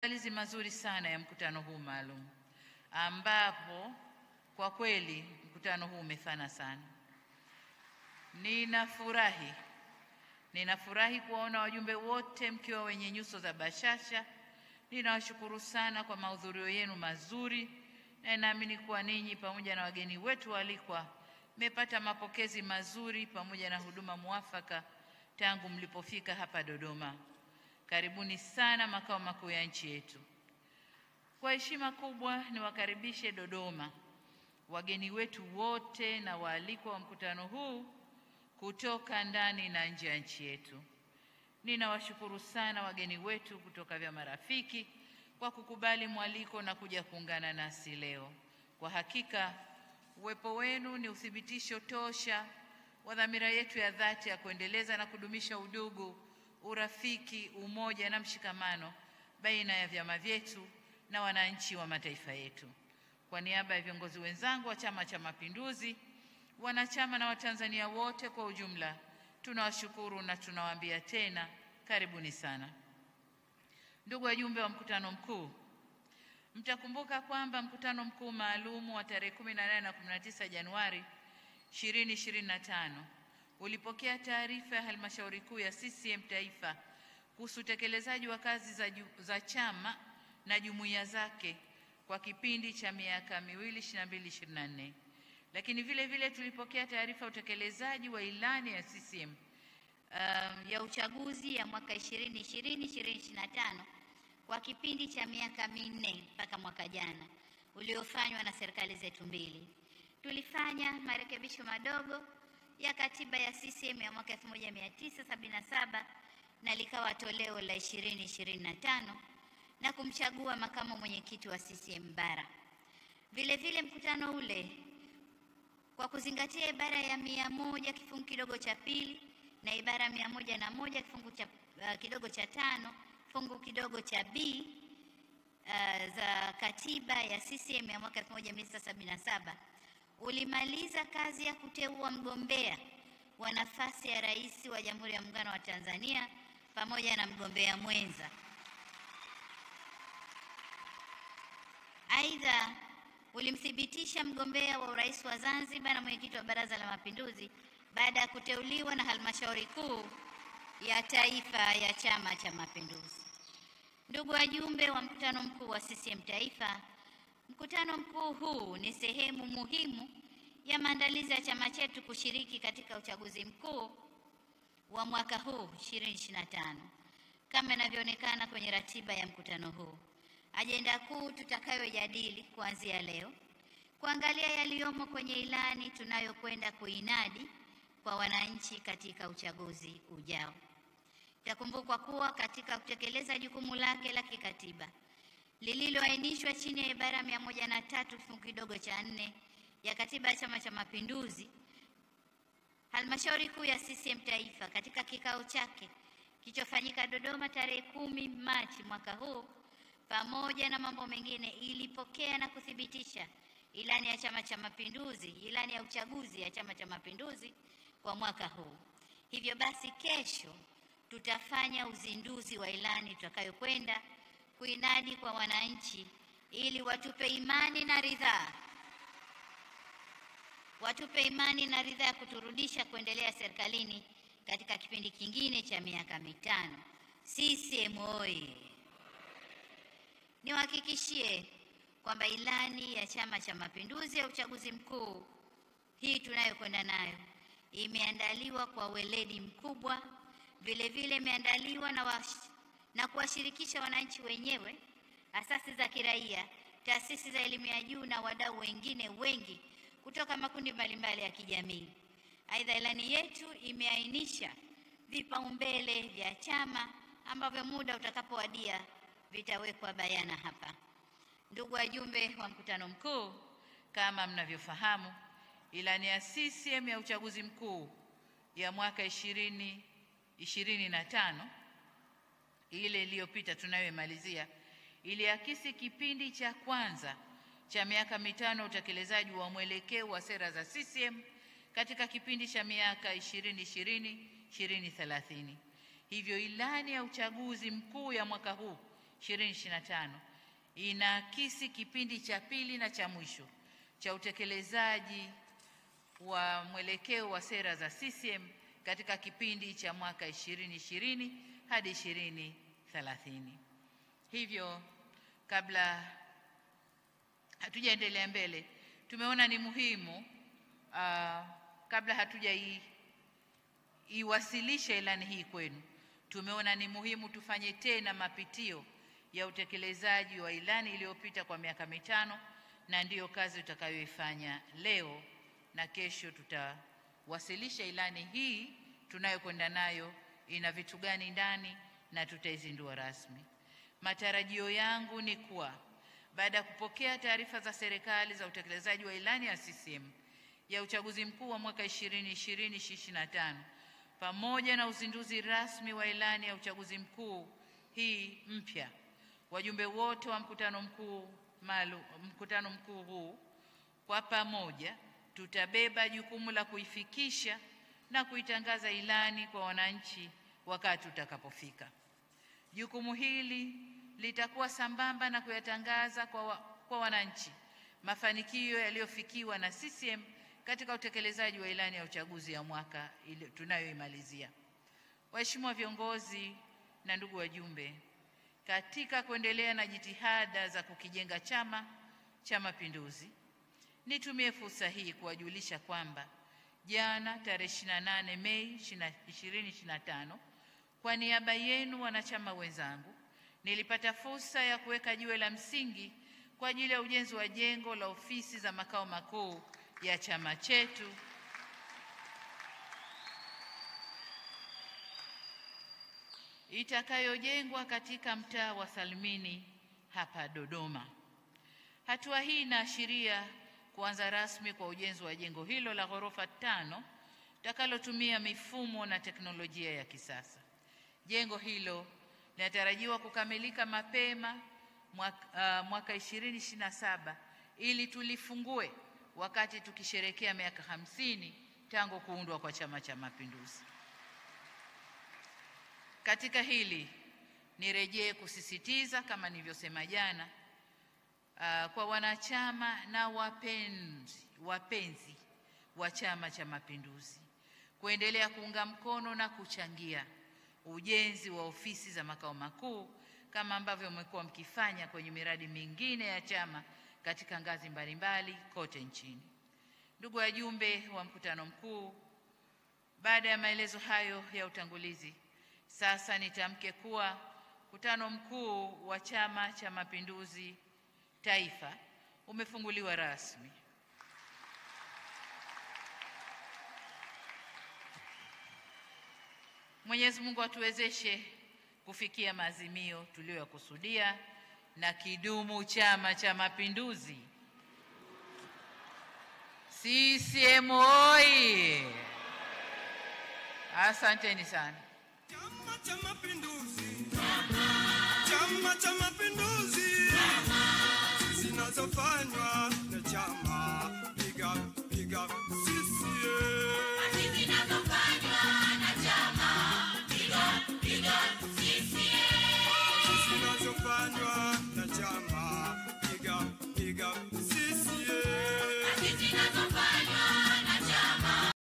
Maandalizi mazuri sana ya mkutano huu maalum, ambapo kwa kweli mkutano huu umefana sana. Ninafurahi kuwaona wajumbe wote mkiwa wenye nyuso za bashasha. Ninawashukuru sana kwa mahudhurio yenu mazuri, na naamini kuwa ninyi pamoja na wageni wetu waalikwa mmepata mapokezi mazuri pamoja na huduma muafaka tangu mlipofika hapa Dodoma. Karibuni sana makao makuu ya nchi yetu. Kwa heshima kubwa niwakaribishe Dodoma wageni wetu wote na waalikwa wa mkutano huu kutoka ndani na nje ya nchi yetu. Ninawashukuru sana wageni wetu kutoka vyama rafiki kwa kukubali mwaliko na kuja kuungana nasi leo. Kwa hakika uwepo wenu ni uthibitisho tosha wa dhamira yetu ya dhati ya kuendeleza na kudumisha udugu, urafiki, umoja na mshikamano baina ya vyama vyetu na wananchi wa mataifa yetu. Kwa niaba ya viongozi wenzangu wa Chama cha Mapinduzi, wanachama na Watanzania wote kwa ujumla, tunawashukuru na tunawaambia tena karibuni sana. Ndugu wajumbe wa mkutano mkuu, mtakumbuka kwamba mkutano mkuu maalum wa tarehe 18 na 19 Januari 2025 ulipokea taarifa ya Halmashauri Kuu ya CCM Taifa kuhusu utekelezaji wa kazi za chama na jumuiya zake kwa kipindi cha miaka miwili 22-24. Lakini vile vile tulipokea taarifa ya utekelezaji wa ilani ya CCM ya uchaguzi ya mwaka 2020-2025 kwa kipindi cha miaka minne mpaka mwaka jana uliofanywa na serikali zetu mbili. Tulifanya marekebisho madogo ya katiba ya CCM ya mwaka 1977 na likawa toleo la 2025 na kumchagua makamu mwenyekiti wa CCM Bara. Vile vile mkutano ule kwa kuzingatia ibara ya 100 kifungu kidogo cha pili na ibara 101 kifungu kidogo cha 5 kifungu kidogo cha B za katiba ya CCM ya mwaka 1977 ulimaliza kazi ya kuteua mgombea wa nafasi ya rais wa Jamhuri ya Muungano wa Tanzania pamoja na mgombea mwenza. Aidha, ulimthibitisha mgombea wa urais wa Zanzibar na mwenyekiti wa Baraza la Mapinduzi baada ya kuteuliwa na Halmashauri Kuu ya Taifa ya Chama cha Mapinduzi. Ndugu wajumbe wa mkutano mkuu wa CCM Taifa, mkutano mkuu huu ni sehemu muhimu ya maandalizi ya chama chetu kushiriki katika uchaguzi mkuu wa mwaka huu 2025 kama inavyoonekana kwenye ratiba ya mkutano huu. Ajenda kuu tutakayojadili kuanzia leo, kuangalia yaliyomo kwenye ilani tunayokwenda kuinadi kwa wananchi katika uchaguzi ujao. Itakumbukwa kuwa katika kutekeleza jukumu lake la kikatiba lililoainishwa chini ya ibara 103 kifungu kidogo cha 4 ya katiba ya Chama cha Mapinduzi, Halmashauri Kuu ya CCM Taifa katika kikao chake kilichofanyika Dodoma tarehe 10 Machi mwaka huu, pamoja na mambo mengine, ilipokea na kuthibitisha ilani ya Chama cha Mapinduzi, ilani ya uchaguzi ya Chama cha Mapinduzi kwa mwaka huu. Hivyo basi kesho tutafanya uzinduzi wa ilani tutakayokwenda kuinadi kwa wananchi ili watupe imani na ridhaa ya kuturudisha kuendelea serikalini katika kipindi kingine cha miaka mitano. CCM oyee! Niwahakikishie kwamba ilani ya Chama cha Mapinduzi ya uchaguzi mkuu hii tunayokwenda nayo imeandaliwa kwa weledi mkubwa, vile vile imeandaliwa na kuwashirikisha wananchi wenyewe, asasi za kiraia, taasisi za elimu ya juu na wadau wengine wengi kutoka makundi mbalimbali ya kijamii. Aidha, ilani yetu imeainisha vipaumbele vya chama ambavyo muda utakapowadia vitawekwa bayana hapa. Ndugu wajumbe wa mkutano mkuu, kama mnavyofahamu, ilani ya CCM ya uchaguzi mkuu ya mwaka 2025 ile iliyopita tunayomalizia iliakisi kipindi cha kwanza cha miaka mitano utekelezaji wa mwelekeo wa sera za CCM katika kipindi cha miaka 2020-2030. Hivyo ilani ya uchaguzi mkuu ya mwaka huu 2025 inaakisi kipindi cha pili na cha mwisho cha utekelezaji wa mwelekeo wa sera za CCM katika kipindi cha mwaka 2020 hadi 2030. Hivyo kabla hatujaendelea mbele, tumeona ni muhimu kabla hatujaiwasilisha ilani hii kwenu, tumeona ni muhimu tufanye tena mapitio ya utekelezaji wa ilani iliyopita kwa miaka mitano, na ndiyo kazi tutakayoifanya leo, na kesho tutawasilisha ilani hii tunayokwenda nayo ina vitu gani ndani, na tutaizindua rasmi. Matarajio yangu ni kuwa baada ya kupokea taarifa za serikali za utekelezaji wa ilani ya CCM ya uchaguzi mkuu wa mwaka 2020-2025 pamoja na uzinduzi rasmi wa ilani ya uchaguzi mkuu hii mpya, wajumbe wote wa mkutano mkuu huu kwa pamoja tutabeba jukumu la kuifikisha na kuitangaza ilani kwa wananchi wakati utakapofika. Jukumu hili litakuwa sambamba na kuyatangaza kwa wananchi mafanikio yaliyofikiwa na CCM katika utekelezaji wa ilani ya uchaguzi ya mwaka tunayoimalizia. Waheshimiwa viongozi na ndugu wajumbe, katika kuendelea na jitihada za kukijenga Chama cha Mapinduzi, nitumie fursa hii kuwajulisha kwamba jana tarehe 28 Mei 2025 kwa niaba yenu wanachama wenzangu nilipata fursa ya kuweka jiwe la msingi kwa ajili ya ujenzi wa jengo la ofisi za makao makuu ya chama chetu itakayojengwa katika mtaa wa Salimini hapa Dodoma. Hatua hii inaashiria kuanza rasmi kwa ujenzi wa jengo hilo la ghorofa 5 takalotumia mifumo na teknolojia ya kisasa. Jengo hilo linatarajiwa kukamilika mapema mwaka 2027 ili tulifungue wakati tukisherehekea miaka 50 tangu kuundwa kwa Chama cha Mapinduzi. Katika hili nirejee kusisitiza kama nilivyosema jana kwa wanachama na wapenzi wa Chama cha Mapinduzi kuendelea kuunga mkono na kuchangia ujenzi wa ofisi za makao makuu kama ambavyo mmekuwa mkifanya kwenye miradi mingine ya chama katika ngazi mbalimbali kote nchini. Ndugu wajumbe wa mkutano mkuu, baada ya maelezo hayo ya utangulizi, sasa nitamke kuwa mkutano mkuu wa Chama cha Mapinduzi Taifa umefunguliwa rasmi. Mwenyezi Mungu atuwezeshe kufikia maazimio tuliyokusudia, na kidumu Chama cha Mapinduzi! CCM oyee! Asanteni sana. Chama cha Mapinduzi! Chama cha Mapinduzi! Zinazofanywa na chama